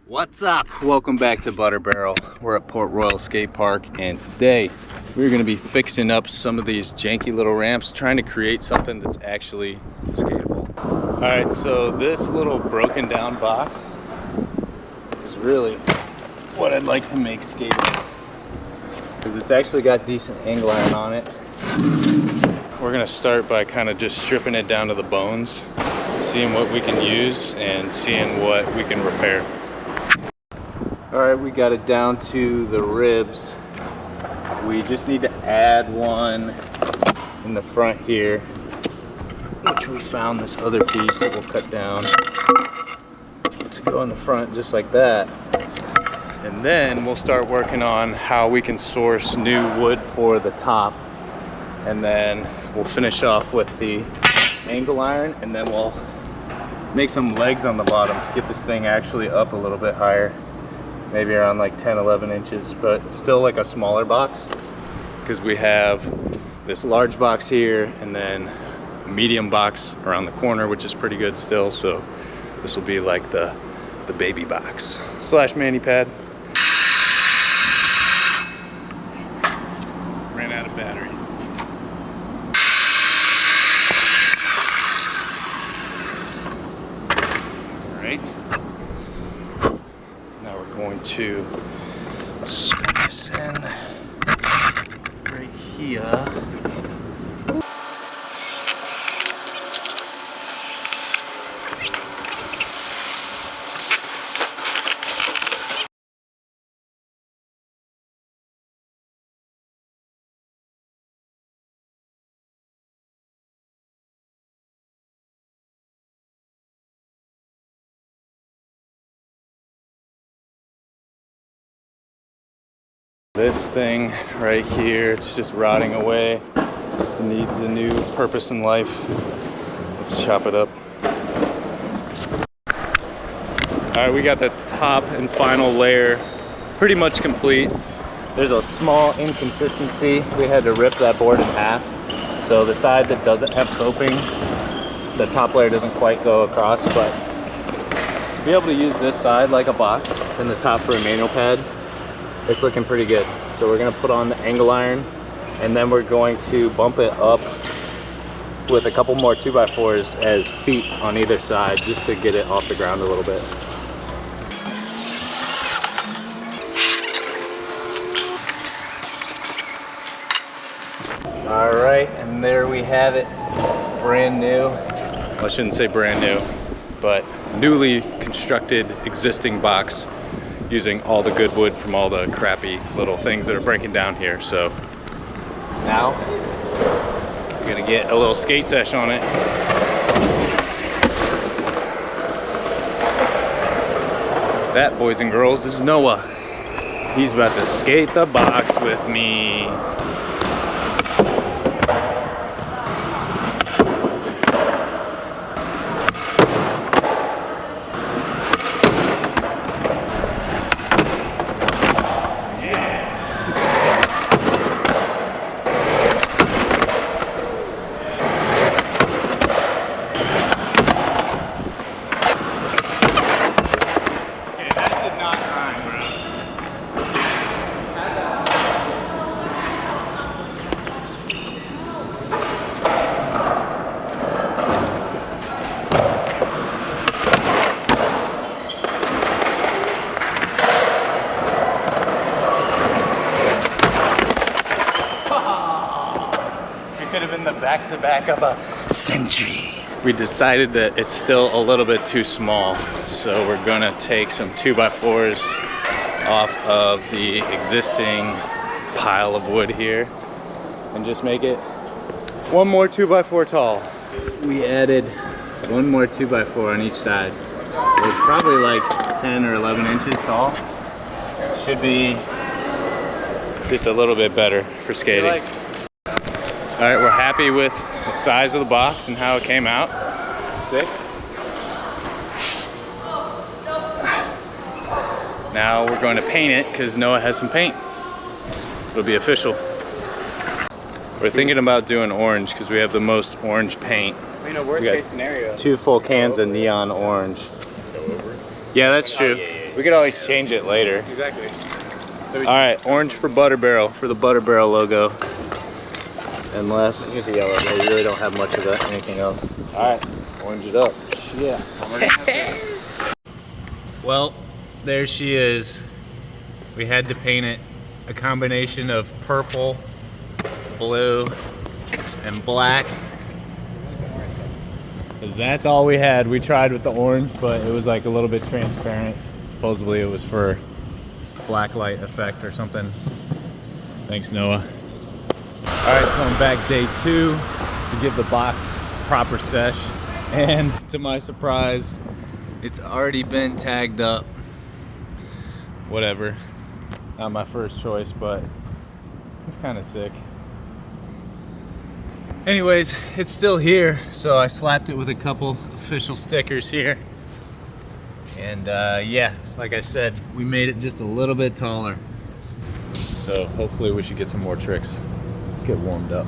What's up? Welcome back to Butter Barrel. We're at Port Royal Skate Park, and today we're going to be fixing up some of these janky little ramps, trying to create something that's actually skatable. All right, so this little broken down box is really what I'd like to make skatable, because it's actually got decent angle iron on it. We're going to start by kind of just stripping it down to the bones, seeing what we can use and seeing what we can repair. All right, we got it down to the ribs. We just need to add one in the front here, which we found this other piece that we'll cut down to go in the front just like that. And then we'll start working on how we can source new wood for the top. And then we'll finish off with the angle iron, and then we'll make some legs on the bottom to get this thing actually up a little bit higher. Maybe around like 10-11 inches, but still like a smaller box, because we have this large box here and then a medium box around the corner, which is pretty good still. So this will be like the baby box slash mani pad. Ran out of battery. All right. Going to screw this in right here. This thing right here, it's just rotting away. It needs a new purpose in life. Let's chop it up. All right, we got the top and final layer pretty much complete. There's a small inconsistency. We had to rip that board in half. So the side that doesn't have coping, the top layer doesn't quite go across, but to be able to use this side like a box and the top for a manual pad, it's looking pretty good. So we're gonna put on the angle iron, and then we're going to bump it up with a couple more 2x4s as feet on either side, just to get it off the ground a little bit. All right, and there we have it, brand new. Well, I shouldn't say brand new, but newly constructed existing box, using all the good wood from all the crappy little things that are breaking down here. So now we're gonna get a little skate sesh on it. That, boys and girls, is Noah. He's about to skate the box with me. Could have been the back-to-back of a century. We decided that it's still a little bit too small, so we're gonna take some 2x4s off of the existing pile of wood here and just make it one more 2x4 tall. We added one more 2x4 on each side. It's probably like 10 or 11 inches tall. Should be just a little bit better for skating. All right, we're happy with the size of the box and how it came out. Sick. Now we're going to paint it because Noah has some paint. It'll be official. We're thinking about doing orange because we have the most orange paint. You know, worst case scenario. 2 full cans of neon orange. Yeah, that's true. Oh, yeah. We could always change it later. Exactly. All right, orange for Butter Barrel, for the Butter Barrel logo. Unless Here's the yellow. Yeah, you really don't have much of that. Anything else? all right, orange it up. Yeah. Well, there she is. We had to paint it a combination of purple, blue, and black. Because that's all we had. We tried with the orange, but it was like a little bit transparent. Supposedly it was for black light effect or something. Thanks, Noah. All right, so I'm back day 2 to give the box proper sesh. And to my surprise, it's already been tagged up. Whatever. Not my first choice, but it's kind of sick. Anyways, it's still here, so I slapped it with a couple official stickers here. And yeah, like I said, we made it just a little bit taller. So hopefully we should get some more tricks. Let's get warmed up.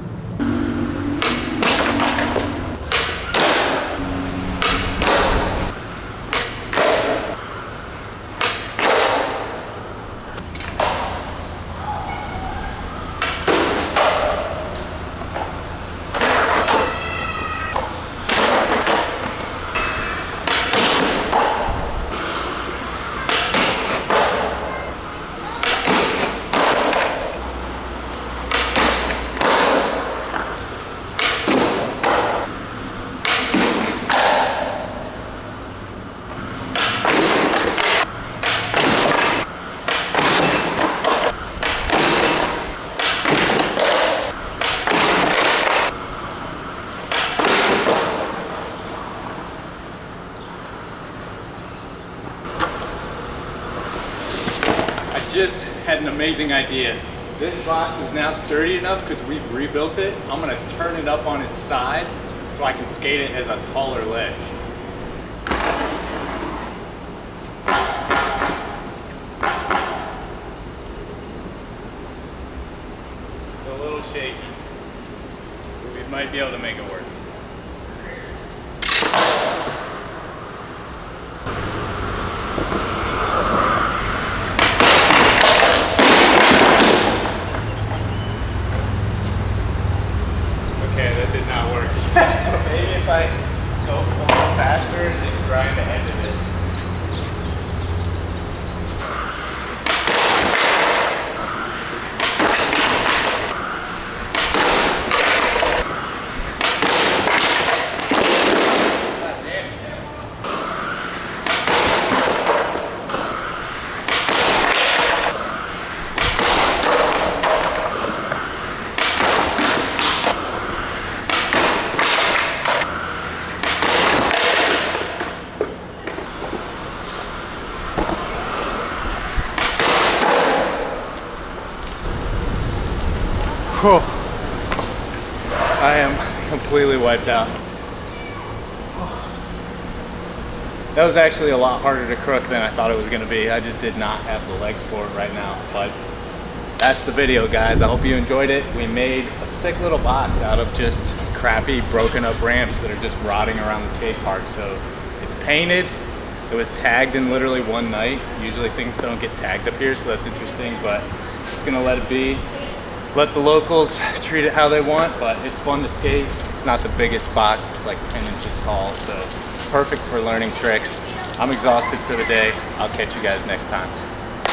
Just had an amazing idea. This box is now sturdy enough because we've rebuilt it. I'm gonna turn it up on its side so I can skate it as a taller ledge. It's a little shaky. We might be able to make it work. That did not work. Maybe if I go a little faster and just grind the end of it. God damn it. Whew. I am completely wiped out. That was actually a lot harder to crook than I thought it was going to be. I just did not have the legs for it right now. But that's the video, guys. I hope you enjoyed it. We made a sick little box out of just crappy, broken up ramps that are just rotting around the skate park. So it's painted. It was tagged in literally one night. Usually things don't get tagged up here, so that's interesting. But just going to let it be. Let the locals treat it how they want, but it's fun to skate. It's not the biggest box, it's like 10 inches tall, so perfect for learning tricks. I'm exhausted for the day. I'll catch you guys next time.